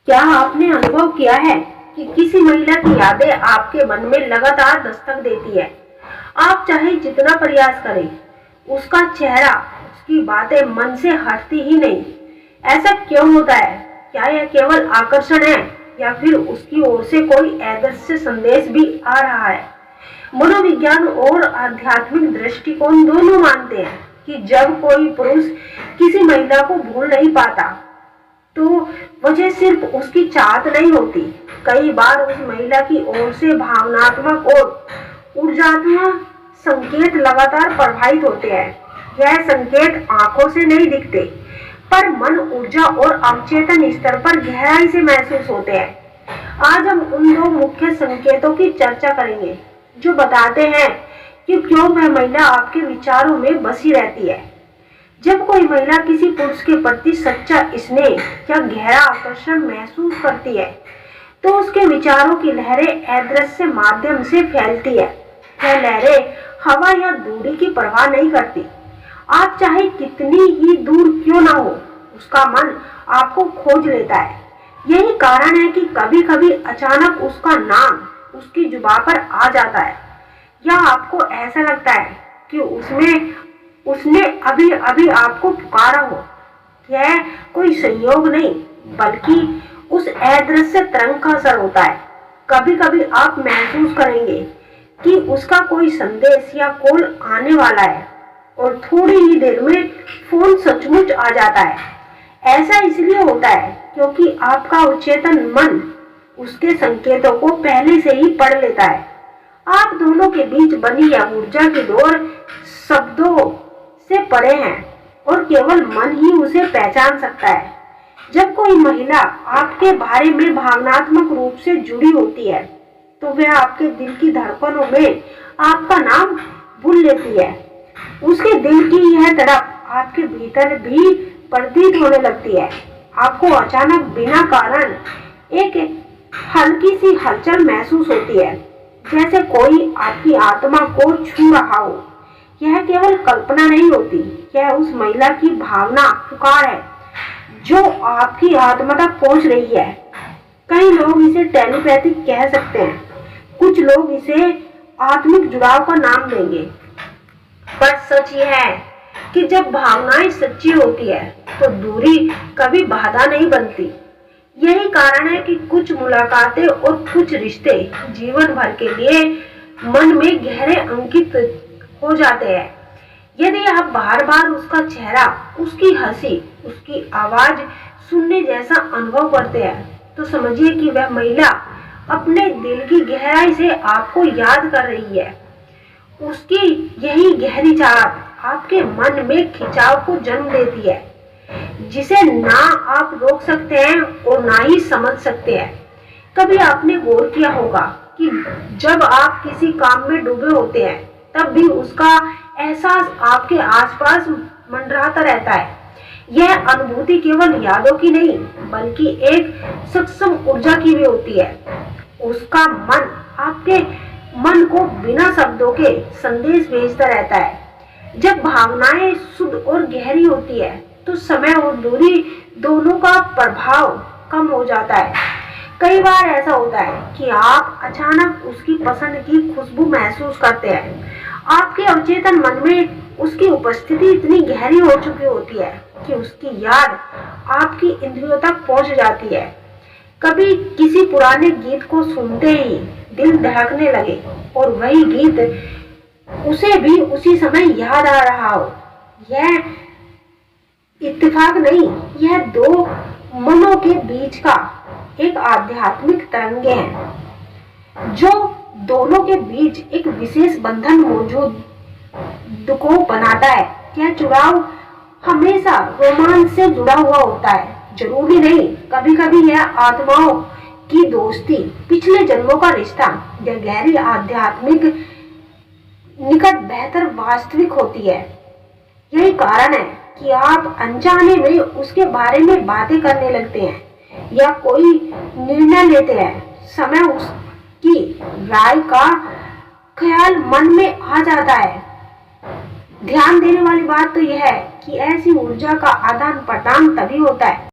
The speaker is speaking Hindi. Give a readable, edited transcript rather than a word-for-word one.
क्या आपने अनुभव किया है कि किसी महिला की यादें आपके मन में लगातार दस्तक देती है? आप चाहे जितना प्रयास करें, उसका चेहरा, उसकी बातें मन से हटती ही नहीं। ऐसा क्यों होता है? क्या यह केवल आकर्षण है या फिर उसकी ओर से कोई अदृश्य संदेश भी आ रहा है? मनोविज्ञान और आध्यात्मिक दृष्टिकोण दोनों मानते हैं कि जब कोई पुरुष किसी महिला को भूल नहीं पाता, तो वजह सिर्फ उसकी चाहत नहीं होती। कई बार उस महिला की ओर से भावनात्मक और ऊर्जात्मक संकेत लगातार प्रभावित होते हैं। यह संकेत आंखों से नहीं दिखते, पर मन, ऊर्जा और अवचेतन स्तर पर गहराई से महसूस होते हैं। आज हम उन दो मुख्य संकेतों की चर्चा करेंगे जो बताते हैं कि क्यों वह महिला आपके विचारों में बसी रहती है। जब कोई महिला किसी पुरुष के प्रति सच्चा स्नेह या गहरा आकर्षण महसूस करती है, तो उसके विचारों की लहरें अदृश्य माध्यम से फैलती है। यह लहरें हवा या दूरी की परवाह नहीं करती। आप चाहे कितनी ही दूर क्यों ना हो, उसका मन आपको खोज लेता है। यही कारण है कि कभी कभी अचानक उसका नाम उसकी जुबान पर आ जाता है, या आपको ऐसा लगता है कि उसने अभी अभी आपको पुकारा हो। यह कोई संयोग नहीं, बल्कि उस अदृश्य तरंग का असर होता है। कभी कभी आप महसूस करेंगे कि उसका कोई संदेश या कॉल आने वाला है, और थोड़ी ही देर में फोन सचमुच आ जाता है। ऐसा इसलिए होता है क्योंकि आपका अवचेतन मन उसके संकेतों को पहले से ही पढ़ लेता है। आप दोनों के बीच बनी यह ऊर्जा की डोर शब्दों से परे है, और केवल मन ही उसे पहचान सकता है। जब कोई महिला आपके बारे में भावनात्मक रूप से जुड़ी होती है, तो वह आपके दिल की धड़कनों में आपका नाम भूल लेती है। उसके दिल की यह तड़प आपके भीतर भी प्रतीत होने लगती है। आपको अचानक बिना कारण एक हल्की सी हलचल महसूस होती है, जैसे कोई आपकी आत्मा को छू रहा हो। यह केवल कल्पना नहीं होती, यह उस महिला की भावना पुकार है जो आपकी आत्मा तक पहुंच रही है। कई लोग इसे टेलीपैथी कह सकते हैं, कुछ लोग इसे आत्मिक जुड़ाव का नाम देंगे। पर सच यह है कि जब भावनाएं सच्ची होती है, तो दूरी कभी बाधा नहीं बनती। यही कारण है कि कुछ मुलाकातें और कुछ रिश्ते जीवन भर के लिए मन में गहरे अंकित हो जाते हैं। यदि आप बार बार उसका चेहरा, उसकी हंसी, उसकी आवाज सुनने जैसा अनुभव करते हैं, तो समझिए कि वह महिला अपने दिल की गहराई से आपको याद कर रही है। उसकी यही गहरी चाहत आपके मन में खिंचाव को जन्म देती है, जिसे ना आप रोक सकते हैं और ना ही समझ सकते हैं। कभी आपने गौर किया होगा कि जब आप किसी काम में डूबे होते हैं, तब भी उसका एहसास आपके आसपास मंडराता रहता है। यह अनुभूति केवल यादों की नहीं, बल्कि एक सक्षम ऊर्जा की भी होती है। उसका मन आपके मन को बिना शब्दों के संदेश भेजता रहता है। जब भावनाएं शुद्ध और गहरी होती है, तो समय और दूरी दोनों का प्रभाव कम हो जाता है। कई बार ऐसा होता है कि आप अचानक उसकी पसंद की खुशबू महसूस करते हैं। आपके अवचेतन मन में उसकी उपस्थिति इतनी गहरी हो चुकी होती है कि उसकी याद आपकी इंद्रियों तक पहुंच जाती है। कभी किसी पुराने गीत को सुनते ही दिल धड़कने लगे, और वही गीत उसे भी उसी समय याद आ रहा हो। यह इत्तेफाक नहीं, यह दो मनों के बीच का एक आध्यात्मिक तरंगे है, जो दोनों के बीच एक विशेष बंधन मौजूद को बनाता है। यह जुड़ाव हमेशा रोमांच से जुड़ा हुआ होता है, जरूरी नहीं। कभी कभी यह आत्माओं की दोस्ती, पिछले जन्मों का रिश्ता या गहरी आध्यात्मिक निकट बेहतर वास्तविक होती है। यही कारण है कि आप अनजाने में उसके बारे में बातें करने लगते हैं या कोई निर्णय लेते हैं। समय उसकी राय का ख्याल मन में आ जाता है। ध्यान देने वाली बात तो यह है कि ऐसी ऊर्जा का आदान प्रदान तभी होता है